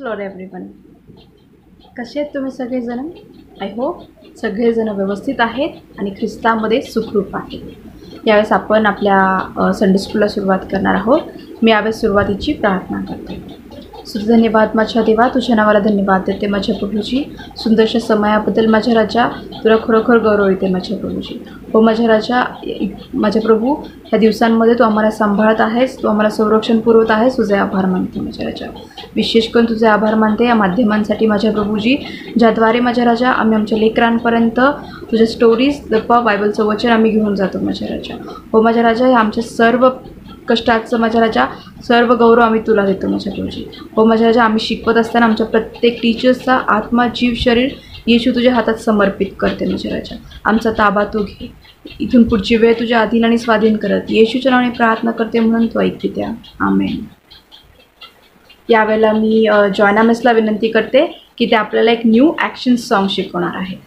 Lord everyone. कसे आहेत तुम्ही सगळेजण? आय होप सगळेजण व्यवस्थित आहेत आणि ख्रिस्तामध्ये सुखरूप आहेत. यावेळेस आपण आपल्या संडे स्कूलला सुरुवात करणार आहोत. मी यावेळेस सुरुवातीची प्रार्थना करते. सुद्धा धन्यवाद माझ्या देवा, तुझ्या नावाला धन्यवाद देते माझ्या प्रभूजी. सुंदरशा समयाबद्दल माझ्या राजा, तुला खरोखर गौरव येते माझ्या प्रभूजी. हो माझ्या राजा, माझ्या प्रभू, ह्या दिवसांमध्ये तू आम्हाला सांभाळत आहेस, तू आम्हाला संरक्षण पुरवत आहेस. तुझे आभार मानते माझ्या राजा. विशेष करून तुझे आभार मानते या माध्यमांसाठी माझ्या प्रभूजी, ज्याद्वारे माझ्या राजा आम्ही आमच्या लेकरांपर्यंत तुझ्या स्टोरीज गप्पा बायबलचं वचन आम्ही घेऊन जातो माझ्या राजा. हो माझ्या राजा, या आमच्या सर्व कष्टाचं माझ्या राजा सर्व गौरव आम्ही तुला देतो माझ्या प्रभूजी. हो माझ्या राजा, आम्ही शिकवत असताना आमच्या प्रत्येक टीचर्सचा आत्मा जीव शरीर येशू तुझ्या हातात समर्पित करते माझ्या राजा. आमचा ताबा तू घे. इथून पुढची वेळ तुझ्या अधीन आणि स्वाधीन करत येशूच्या नावाने प्रार्थना करते, म्हणून तू ऐकते त्या. आमेन. यावेळेला मी जॉयना मिसला विनंती करते की ते आपल्याला एक न्यू ॲक्शन सॉन्ग शिकवणार आहे.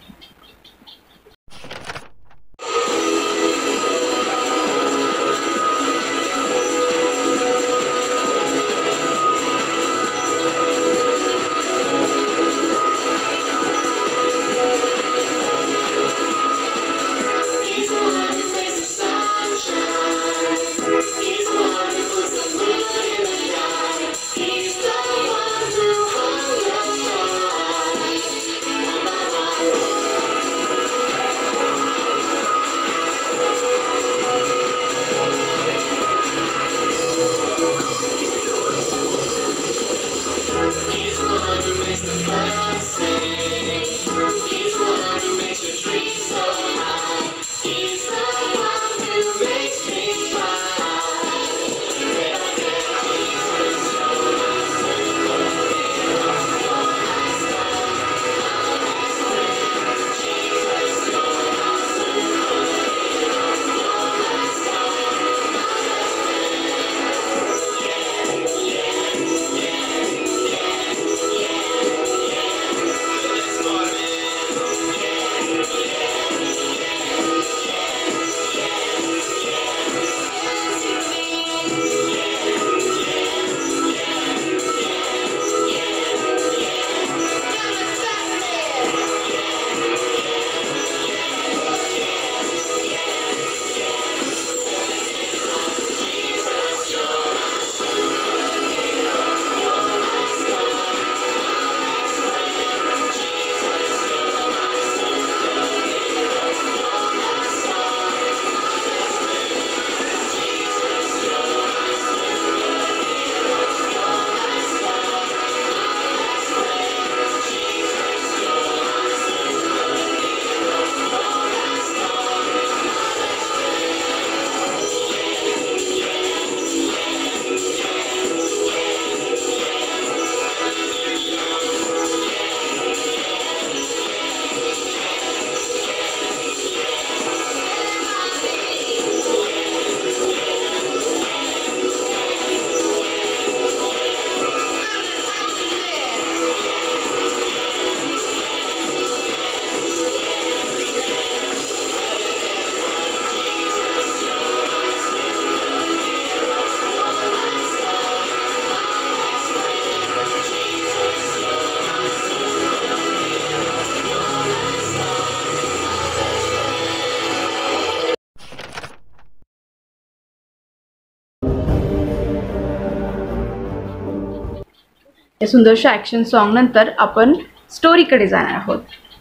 या सुंदरशा ॲक्शन सॉन्गनंतर आपण स्टोरीकडे जाणार आहोत.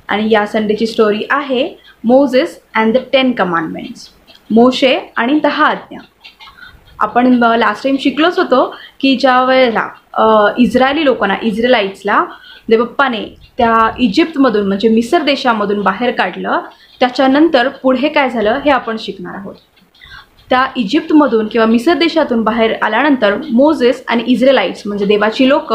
आणि या संडेची स्टोरी आहे मोझेस अँड द 10 कमांडमेंट्स. मोशे आणि 10 आज्ञा. आपण लास्ट टाईम शिकलोच होतो की ज्या वेळेला इस्रायली लोकांना, इस्रायलाइट्सला देवप्पाने त्या इजिप्तमधून म्हणजे मिसर देशामधून बाहेर काढलं, त्याच्यानंतर पुढे काय झालं हे आपण शिकणार आहोत. त्या इजिप्तमधून किंवा मिसर देशातून बाहेर आल्यानंतर मोझेस आणि इस्रायलाइट्स म्हणजे देवाची लोक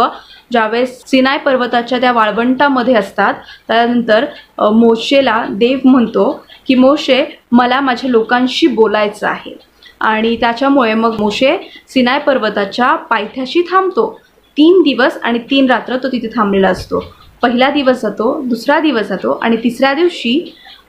ज्यावेळेस सिनाय पर्वताच्या त्या वाळवंटामध्ये असतात, त्यानंतर मोशेला देव म्हणतो की मोशे, मला माझ्या लोकांशी बोलायचं आहे. आणि त्याच्यामुळे मग मोशे सिनाय पर्वताच्या पायथ्याशी थांबतो. 3 दिवस आणि 3 रात्र तो तिथे थांबलेला असतो. पहिला दिवस जातो, दुसरा दिवस जातो आणि तिसऱ्या दिवशी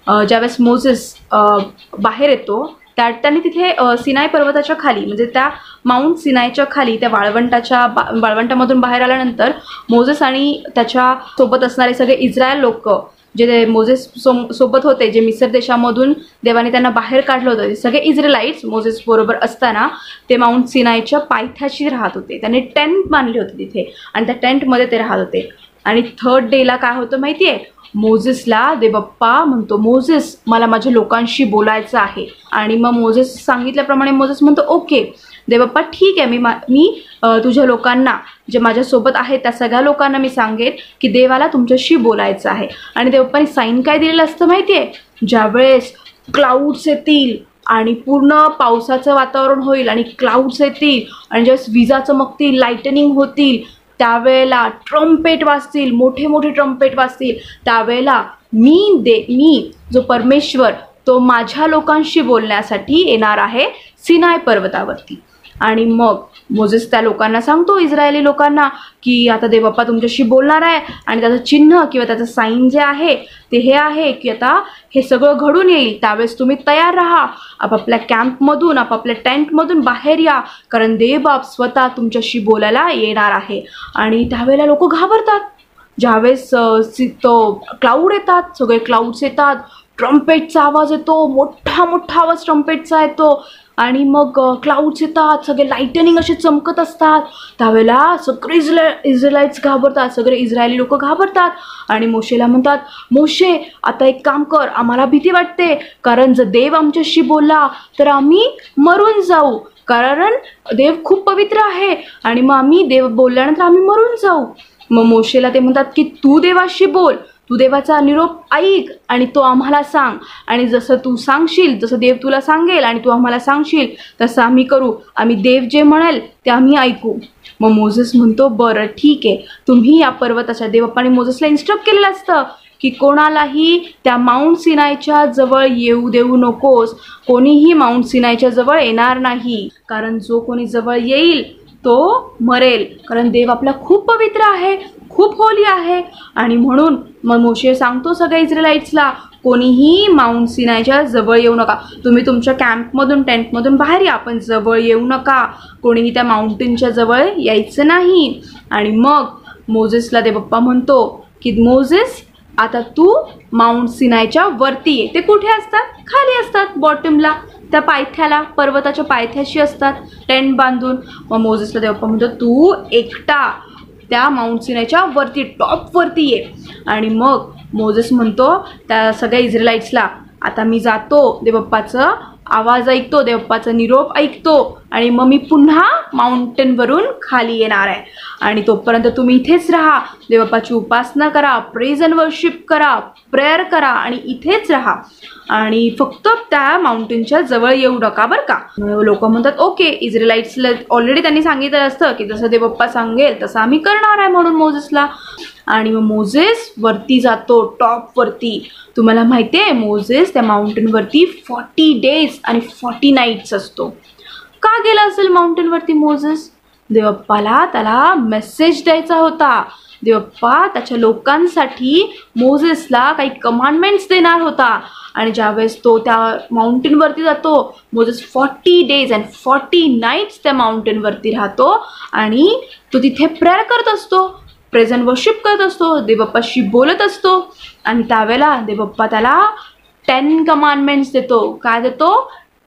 ज्यावेळेस मोझेस बाहेर येतो त्यांनी तिथे सिनाय पर्वताच्या खाली म्हणजे त्या माउंट सिनायच्या खाली त्या वाळवंटामधून बाहेर आल्यानंतर मोजेस आणि त्याच्या सोबत असणारे सगळे इस्रायल लोक जे मोजेस सोबत होते, जे मिस्र देशामधून देवाने त्यांना बाहेर काढलं होतं, ते सगळे इस्रायलाइट्स मोजेस बरोबर असताना ते माउंट सिनायच्या पायथ्याशी राहत होते. त्यांनी टेंट बांधले होते तिथे आणि त्या टेंटमध्ये ते राहत होते. आणि थर्ड डेला काय होतं माहिती आहे, मोजेसला देवबाप्पा म्हणतो, मोजेस मला माझ्या लोकांशी बोलायचं आहे. आणि मग मोजेस सांगितल्याप्रमाणे मोजेस म्हणतो ओके देवबाप्पा ठीक आहे, मी तुझ्या लोकांना जे माझ्यासोबत आहेत त्या सगळ्या लोकांना मी सांगेन की देवाला तुमच्याशी बोलायचं आहे. आणि देवबाप्पाने साईन काय दिलेलं असतं माहिती आहे, ज्यावेळेस क्लाउड्स येतील आणि पूर्ण पावसाचं वातावरण होईल आणि क्लाउड्स येतील आणि ज्यावेळेस विजा चमकतील, लाइटनिंग होतील, त्यावेळेला ट्रम्पेट वाजतील, मोठे मोठे ट्रम्पेट वाजतील, त्यावेळेला मी जो परमेश्वर तो माझ्या लोकांशी बोलण्यासाठी येणार आहे सिनाय पर्वतावरती. आणि मग मोजेस त्या लोकांना सांगतो, इस्रायली लोकांना, की आता देवबाप्पा तुमच्याशी बोलणार आहे आणि त्याचं चिन्ह किंवा त्याचं साईन जे आहे ते हे आहे की आता हे सगळं घडून येईल. त्यावेळेस तुम्ही तयार राहा, आपापल्या कॅम्पमधून आपापल्या टेंटमधून बाहेर या, कारण देवबाप स्वतः तुमच्याशी बोलायला येणार आहे. आणि त्यावेळेला लोक घाबरतात. ज्यावेळेस तो क्लाउड येतात, सगळे क्लाउड्स येतात, ट्रम्पेटचा आवाज येतो, मोठा मोठा आवाज ट्रम्पेटचा येतो आणि मग क्लाउड्स येतात, सगळे लाइटनिंग असे चमकत असतात. त्यावेळेला सगळे इस्रायलाइट्स घाबरतात, सगळे इस्रायली लोक घाबरतात आणि मोशेला म्हणतात, मोशे आता एक काम कर, आम्हाला भीती वाटते, कारण जर देव आमच्याशी बोलला तर आम्ही मरून जाऊ, कारण देव खूप पवित्र आहे आणि मग आम्ही देव बोलल्यानंतर आम्ही मरून जाऊ. मग मोशेला ते म्हणतात की तू देवाशी बोल, तू देवाचा निरोप ऐक आणि तो आम्हाला सांग, आणि जसं तू सांगशील, जसं देव तुला सांगेल आणि तू आम्हाला सांगशील तसं आम्ही करू, आम्ही देव जे म्हणेल ते आम्ही ऐकू. मग मोजेस म्हणतो बरं ठीक आहे, तुम्ही या पर्वताच्या देवबाप्पाने मोजेसला इन्स्ट्रक्ट केलेलं असतं की कोणालाही त्या माउंट सिनायच्या जवळ येऊ देऊ नकोस, कोणीही माउंट सिनायच्या जवळ येणार नाही, कारण जो कोणी जवळ येईल तो मरेल, कारण देव आपला खूप पवित्र आहे, खूप होली आहे. आणि म्हणून मग मोशे सांगतो सगळ्या इस्रायलाइट्सला, कोणीही माउंट सिनायच्या जवळ येऊ नका, तुम्ही तुमच्या कॅम्पमधून टेंटमधून बाहेर या, पण जवळ येऊ नका, कोणीही त्या माउंटेनच्या जवळ यायचं नाही. आणि मग मोजेसला देवबाप्पा म्हणतो की मोजेस आता तू माउंट सिनायच्या वरती ये. ते कुठे असतात? खाली असतात, बॉटमला, त्या पायथ्याला, पर्वताच्या पायथ्याशी असतात टेंट बांधून. मग मोजेसला देवबाप्पा म्हणतो तू एकटा त्या माउंट सिनायच्या वरती टॉपवरती ये. आणि मग मोजेस म्हणतो त्या सगळ्या इस्रायलाइट्सला, आता मी जातो, देवबाप्पाचं आवाज ऐकतो, देवबाप्पाचा निरोप ऐकतो आणि मग मी पुन्हा माउंटेनवरून खाली येणार आहे. आणि तोपर्यंत तुम्ही इथेच राहा, देवबाप्पाची उपासना करा, प्रेज अँड वर्शिप करा, प्रेयर करा आणि इथेच राहा आणि फक्त त्या माउंटेनच्या जवळ येऊ नका बरं का. लोक म्हणतात ओके, इस्रायलाइट्सला ऑलरेडी त्यांनी सांगितलं असतं की जसं देवबाप्पा सांगेल तसं आम्ही करणार आहे म्हणून मोजेसला. आणि मग मोजेस वरती जातो, टॉपवरती. तुम्हाला माहिती आहे मोजेस त्या माउंटेनवरती 40 डेज आणि 40 नाईट्स असतो. का गेला असेल माउंटेनवरती मोजेस? देवबाप्पाला त्याला मेसेज द्यायचा होता. देवबाप्पा त्याच्या लोकांसाठी मोजेसला काही कमांडमेंट्स देणार होता. आणि ज्यावेळेस तो त्या माउंटेनवरती जातो, मोजेस 40 डेज अँड 40 नाईट्स त्या माउंटेनवरती राहतो आणि तो तिथे प्रेयर करत असतो, प्रेझेंट वर्शिप करत असतो, देवबाप्पाशी बोलत असतो. आणि त्यावेळेला देवबाप्पा त्याला 10 कमांडमेंट्स देतो. काय देतो?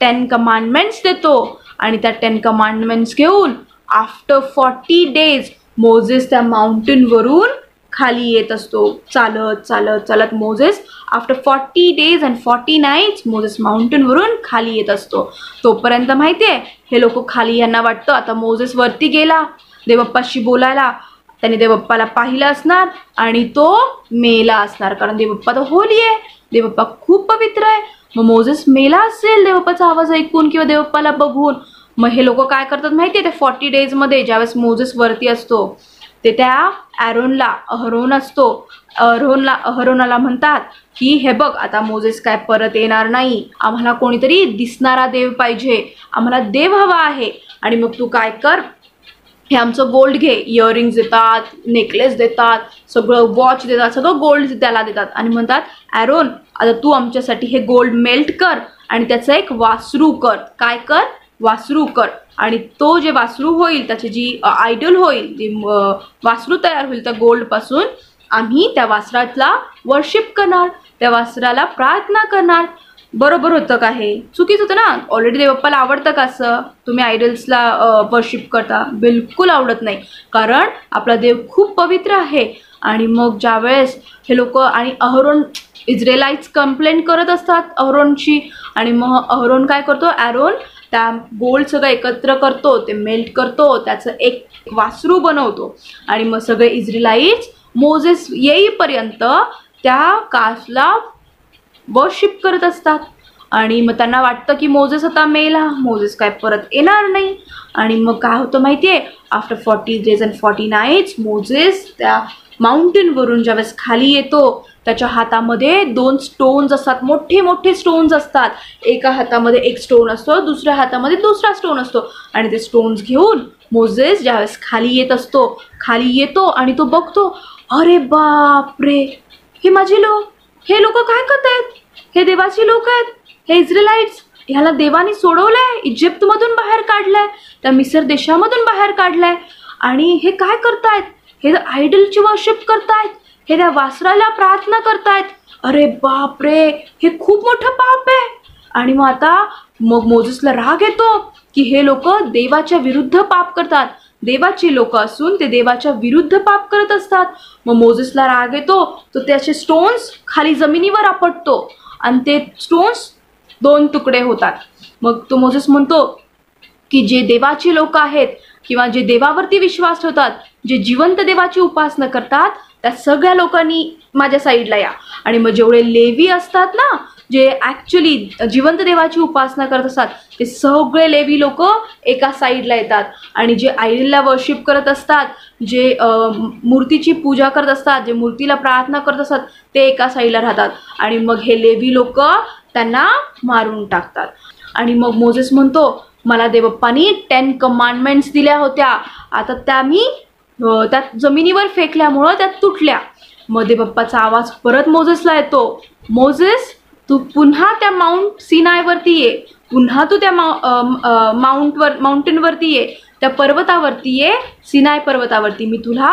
10 कमांडमेंट्स देतो. आणि त्या 10 कमांडमेंट्स घेऊन आफ्टर 40 डेज मोजेस त्या माउंटेनवरून खाली येत असतो. चालत चालत चालत Moses after 40 days and 40 nights Moses माउंटेनवरून खाली येत असतो. तोपर्यंत माहिती आहे हे लोक खाली, यांना वाटतं आता मोजेस वरती गेला देवबाप्पाशी बोलायला, त्याने देवबाप्पाला पाहिलं असणार आणि तो मेला असणार, कारण देवबाप्पा तर होली आहे, देवबाप्पा खूप पवित्र आहे. मग मोजेस मेला असेल देवबाप्पाचा आवाज ऐकून किंवा देवबाप्पाला बघून. मग हे लोक काय करतात माहिती आहे, त्या 40 डेजमध्ये ज्यावेळेस मोजेस वरती असतो ते त्या अहरोन असतो, अहरोनाला म्हणतात की हे बघ आता मोजेस काय परत येणार नाही, आम्हाला कोणीतरी दिसणारा देव पाहिजे, आम्हाला देव हवा आहे. आणि मग तू काय कर, हे आमचं गोल्ड घे, इयरिंग्स देतात, नेकलेस देतात, सगळं वॉच देतात, सगळं गोल्ड त्याला देतात आणि म्हणतात ॲरोन आता तू आमच्यासाठी हे गोल्ड मेल्ट कर आणि त्याचं एक वासरू कर. काय कर? वासरू कर. आणि तो जे वासरू होईल, त्याची जी आयडल होईल, जी वासरू तयार होईल त्या गोल्ड पासून, आम्ही त्या वासराला वर्शिप करणार, त्या वासराला प्रार्थना करणार. बरोबर होतं का? हे चुकीच होतं ना. ऑलरेडी देवबाप्पाला आवडतं का असं तुम्ही आयडल्सला वर्शिप करता? बिलकुल आवडत नाही. कारण आपला देव खूप पवित्र आहे. आणि मग ज्यावेळेस हे लोक आणि अहरोन, इस्रायलाइट्स कंप्लेंट करत असतात अहरोनची, आणि मग अहरोन काय करतो? ॲरोन त्या गोल्ड सगळं एकत्र करतो, ते मेल्ट करतो, त्याचं एक वासरू बनवतो. आणि मग सगळे इस्रायलाइट्स मोजेस येईपर्यंत त्या कासला वर्शिप करत असतात. आणि मग त्यांना वाटतं की मोजेस आता मेला, मोजेस काय परत येणार नाही. आणि मग काय होतं माहिती आहे? After 40 days and 40 nights Moses त्या माउंटेनवरून ज्यावेळेस खाली येतो, त्याच्या हातामध्ये 2 स्टोन्स असतात, मोठे मोठे स्टोन्स असतात. एका हातामध्ये एक स्टोन असतो, दुसऱ्या हातामध्ये दुसरा स्टोन असतो. आणि ते स्टोन्स घेऊन मोजेस ज्यावेळेस खाली येत असतो, खाली येतो आणि तो बघतो, अरे बापरे, हे माझे लोक, हे लोक काय करतायत? हे देवाची लोक आहेत, हे इस्रायलाइट्स. ह्याला देवाने सोडवलंय, इजिप्तमधून बाहेर काढलंय, त्या मिसर देशामधून बाहेर काढलंय. आणि हे काय करतायत? हे आयडलची वर्शिप करतायत, हे त्या वासराला प्रार्थना करतायत. अरे बापरे, हे खूप मोठं पाप आहे. आणि मग आता मोजेसला राग येतो की हे लोक देवाच्या विरुद्ध पाप करतात. देवाची लोक असून ते देवाच्या विरुद्ध पाप करत असतात. मग मोजेसला राग येतो, तो त्याचे स्टोन्स खाली जमिनीवर आपटतो आणि ते स्टोन्स 2 तुकडे होतात. मग तो मोजेस म्हणतो की जे देवाची लोक आहेत किंवा जे देवावरती विश्वास ठेवतात, जे जिवंत देवाची उपासना करतात, त्या सगळ्या लोकांनी माझ्या साईडला या. आणि मग जेवढे लेवी असतात ना, जे ॲक्च्युली जिवंत देवाची उपासना करत असतात, ते सगळे लेवी लोक एका साईडला येतात. आणि जे आयडलला वर्शिप करत असतात, जे मूर्तीची पूजा करत असतात, जे मूर्तीला प्रार्थना करत असतात, ते एका साईडला राहतात. आणि मग हे लेवी लोक त्यांना मारून टाकतात. आणि मग मोजेस म्हणतो, मला देवबाप्पानी 10 कमांडमेंट्स दिल्या होत्या, आता त्या मी त्या जमिनीवर फेकल्यामुळं त्या तुटल्या. मग देवबाप्पाचा आवाज परत मोजेसला येतो, मोजेस तू पुन्हा त्या माउंट सिनायवरती ये, पुन्हा तू त्या माउंटेनवरती ये, त्या पर्वतावरती ये, सिनाय पर्वतावरती, मी तुला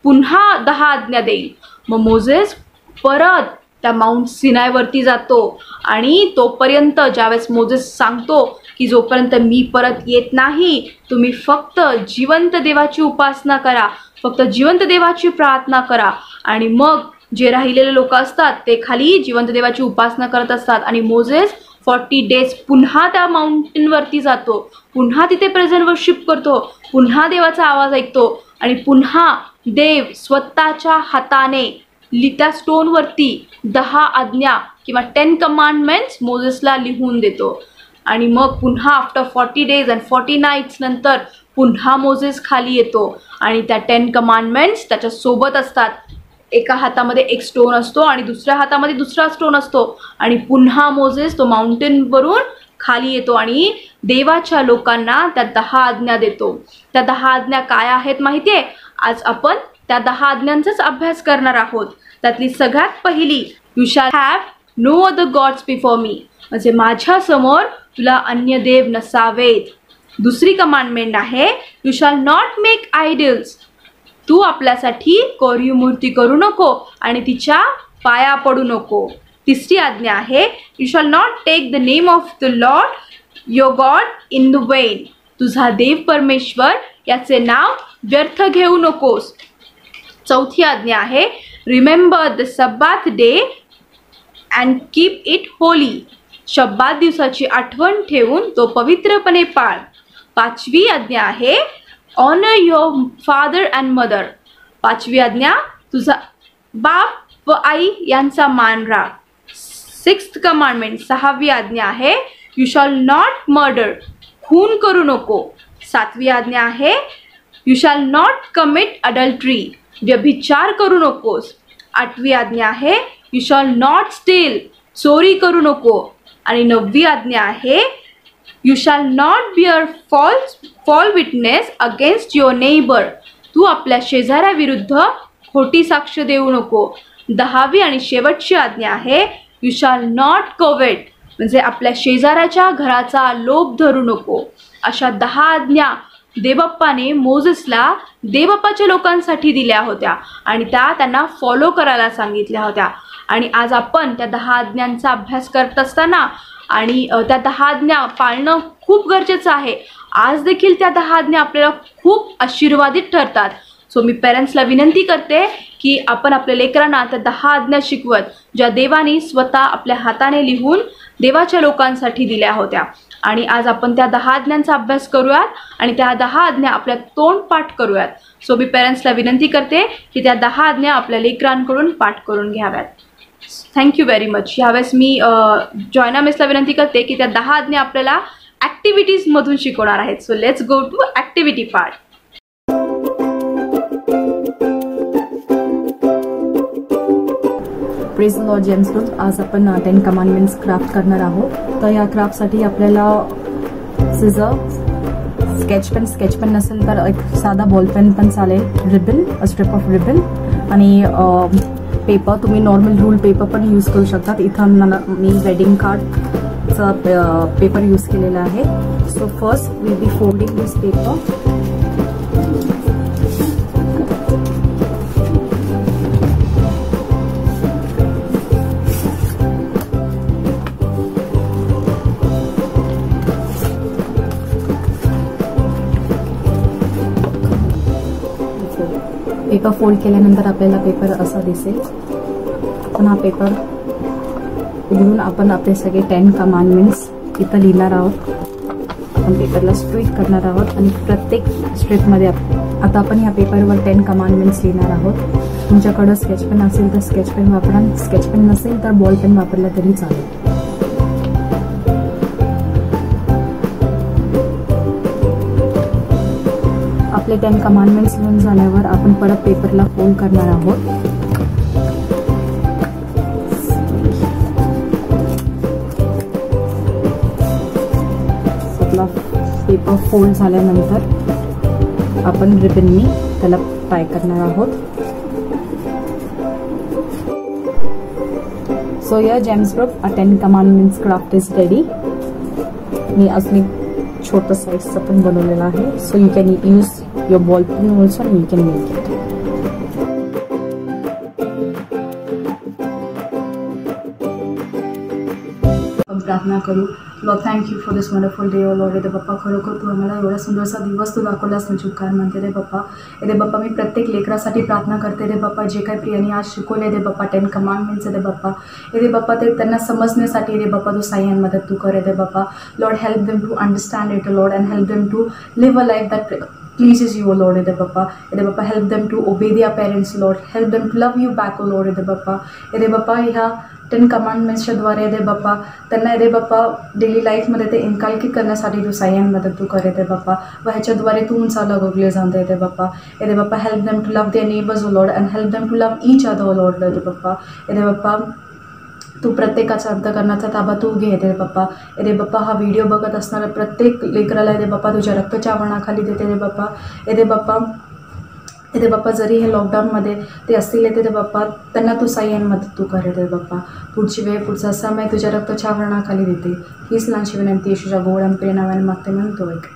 पुन्हा 10 आज्ञा देईल. मग मोजेस परत त्या माउंट सिनायवरती जातो. आणि तोपर्यंत ज्यावेळेस मोजेस सांगतो की जोपर्यंत मी परत येत नाही, तुम्ही फक्त जिवंत देवाची उपासना करा, फक्त जिवंत देवाची प्रार्थना करा. आणि मग जे राहिलेले लोक असतात ते खाली जिवंत देवाची उपासना करत असतात. आणि मोजेस 40 days पुन्हा त्या माउंटेनवरती जातो, पुन्हा तिथे प्रेझेंट वर्शिप करतो, पुन्हा देवाचा आवाज ऐकतो. आणि पुन्हा देव स्वतःच्या हाताने त्या स्टोनवरती 10 आज्ञा किंवा 10 कमांडमेंट्स मोजेसला लिहून देतो. आणि मग पुन्हा आफ्टर 40 days and 40 nights नंतर पुन्हा मोजेस खाली येतो आणि त्या 10 कमांडमेंट्स त्याच्या सोबत असतात. एका हातामध्ये एक स्टोन असतो आणि दुसऱ्या हातामध्ये दुसरा स्टोन असतो. आणि पुन्हा मोजेस तो माउंटेनवरून खाली येतो आणि देवाच्या लोकांना त्या 10 आज्ञा देतो. त्या 10 आज्ञा काय आहेत माहिती आहे? आज आपण त्या 10 आज्ञांचाच अभ्यास करणार आहोत. त्यातली सगळ्यात पहिली, you shall have no other gods before me, म्हणजे माझ्या समोर तुला अन्य देव नसावेत. दुसरी कमांडमेंट आहे, you shall not make idols, तू आपल्यासाठी कोरीव मूर्ती करू नको आणि तिच्या पाया पडू नको. तिसरी आज्ञा आहे, you shall not take the name of the Lord your God in the vain, तुझा देव परमेश्वर याचे नाव व्यर्थ घेऊ नकोस. चौथी आज्ञा आहे, remember the Sabbath day and keep it holy, शब्बात दिवसाची आठवण ठेवून तो पवित्रपणे पाळ. पाचवी आज्ञा आहे, honour your father and mother, पाचवी आज्ञा, तुझा बाप व आई यांचा मान राख. 6th कमांडमेंट, 6वी आज्ञा आहे, यू शॅल नॉट मर्डर, खून करू नको. 7वी आज्ञा आहे, you shall not commit adultery, व्यभिचार करू नकोस. 8वी आज्ञा आहे, यू शॅल नॉट स्टील, चोरी करू नको. आणि 9वी आज्ञा आहे, you shall not bear false witness against your neighbour, तू आपल्या शेजाऱ्याविरुद्ध खोटी साक्ष देऊ नको. 10वी आणि शेवटची आज्ञा आहे, यू शॅल नॉट कोवेट, म्हणजे आपल्या शेजाऱ्याच्या घराचा लोभ धरू नको. अशा 10 आज्ञा देवबाप्पाने मोजेसला देवबाप्पाच्या लोकांसाठी दिल्या होत्या आणि त्या त्यांना फॉलो करायला सांगितल्या होत्या. आणि आज आपण त्या 10 आज्ञांचा अभ्यास करत असताना आणि त्या 10 आज्ञा पाळणं खूप गरजेचं आहे. आज देखील त्या 10 आज्ञा आपल्याला खूप आशीर्वादित ठरतात. सो मी पेरेंट्सला विनंती करते की आपण आपल्या लेकरांना त्या 10 आज्ञा शिकवत, ज्या देवानी स्वतः आपल्या हाताने लिहून देवाच्या लोकांसाठी दिल्या होत्या. आणि आज आपण त्या 10 आज्ञांचा अभ्यास करूयात आणि त्या 10 आज्ञा आपल्या तोंड पाठ करूयात. सो मी पेरेंट्सला विनंती करते की त्या 10 आज्ञा आपल्या लेकरांकडून पाठ करून घ्याव्यात. Thank you very much. ह्यावेळेस मी जॉयना मिसला विनंती करते की त्या 10 आज्ञा आपल्याला ॲक्टिव्हिटीजमधून शिकवणार आहेत. So let's go two activity part. Praise Lord James group. आज आपण 10 कमांडमेंट्स क्राफ्ट करणार आहोत. तर या क्राफ्टसाठी आपल्याला सिझर, स्केच पेन नसेल तर एक साधा बॉल पेन पण चालेल, रिबन, स्ट्रिप ऑफ रिबन आणि पेपर. तुम्ही नॉर्मल रूल पेपर पण यूज करू शकतात. इथं मी वेडिंग कार्डचा पेपर यूज केलेला आहे. So first will be folding this paper. Paper fold केल्यानंतर आपल्याला पेपर असा दिसेल. आपण हा पेपर उघडून आपण आपले सगळे 10 कमांडमेंट्स इथं लिहिणार आहोत. आपण पेपरला स्ट्रेट करणार आहोत आणि प्रत्येक स्ट्रेटमध्ये आता आपण ह्या पेपरवर 10 कमांडमेंट्स लिहिणार आहोत. तुमच्याकडं स्केच पेन असेल तर स्केच पेन वापरा, स्केच पेन नसेल तर बॉल पेन वापरला तरी चालेल. आपले 10 कमांडमेंट्स लिहून झाल्यावर आपण परत पेपरला फोल्ड करणार आहोत. आपला पेपर फोल्ड झाल्यानंतर आपण रिबननी त्याला टाय करणार आहोत. सो या James group 10 commandments craft is ready. मी अजून एक छोटं साईजचं पण बनवलेलं आहे. So you can use your ball pen also and you can make it. प्रार्थना करू. Lord thank you for this wonderful day. Lord रे बाप्पा, खरोखर तू आम्हाला एवढा सुंदरसा दिवस तू दाखवलास ना, चुकार म्हणते रे बाप्पा. रे बाप्पा, मी प्रत्येक लेकरासाठी प्रार्थना करते रे बाप्पा. जे काही प्रियाने आज शिकवले रे बाप्पा 10 कमांडमेंट्स रे बाप्पा, रे बाप्पा ते त्यांना समजण्यासाठी रे बाप्पा तू साह्यान मदत तू करे रे Bappa. Lord help them to understand it Lord and help them to live a life that pleases you, O Lord, Ede Bappa, help them to obey their parents, Lord, help them to love you back, O Lord, Ede Bappa, ह्या 10 कमांडमेंट्सच्या द्वारे Ede Bappa त्यांना Ede Bappa daily लाईफमध्ये ते inculcate करण्यासाठी तू साह्यान मदत तू करे Ede Bappa, व ह्याच्याद्वारे तू उंचाला गगले जाऊन दे Ede Bappa, help them to love their neighbors, O Lord, and help them to love each other, O Lord, Ede Bappa, तू प्रत्येकाचा अंतकरणाचा ताबा तू घे रे बाप्पा. रे बाप्पा, हा व्हिडिओ बघत असणाऱ्या प्रत्येक लेकराला रे बाप्पा तुझ्या रक्ताच्या आवरणाखाली देते रे बाप्पा. रे बाप्पा, जरी हे लॉकडाऊनमध्ये ते असतील येते रे बाप्पा, त्यांना तू साह्यान मदत तू करे रे बाप्पा. पुढची वेळ, पुढचा समय तुझ्या रक्ताच्या आवरणाखाली देते. हीच लहानशी विनंती येशूच्या गोड आणि प्रिय नावाने मागते म्हणतो एक.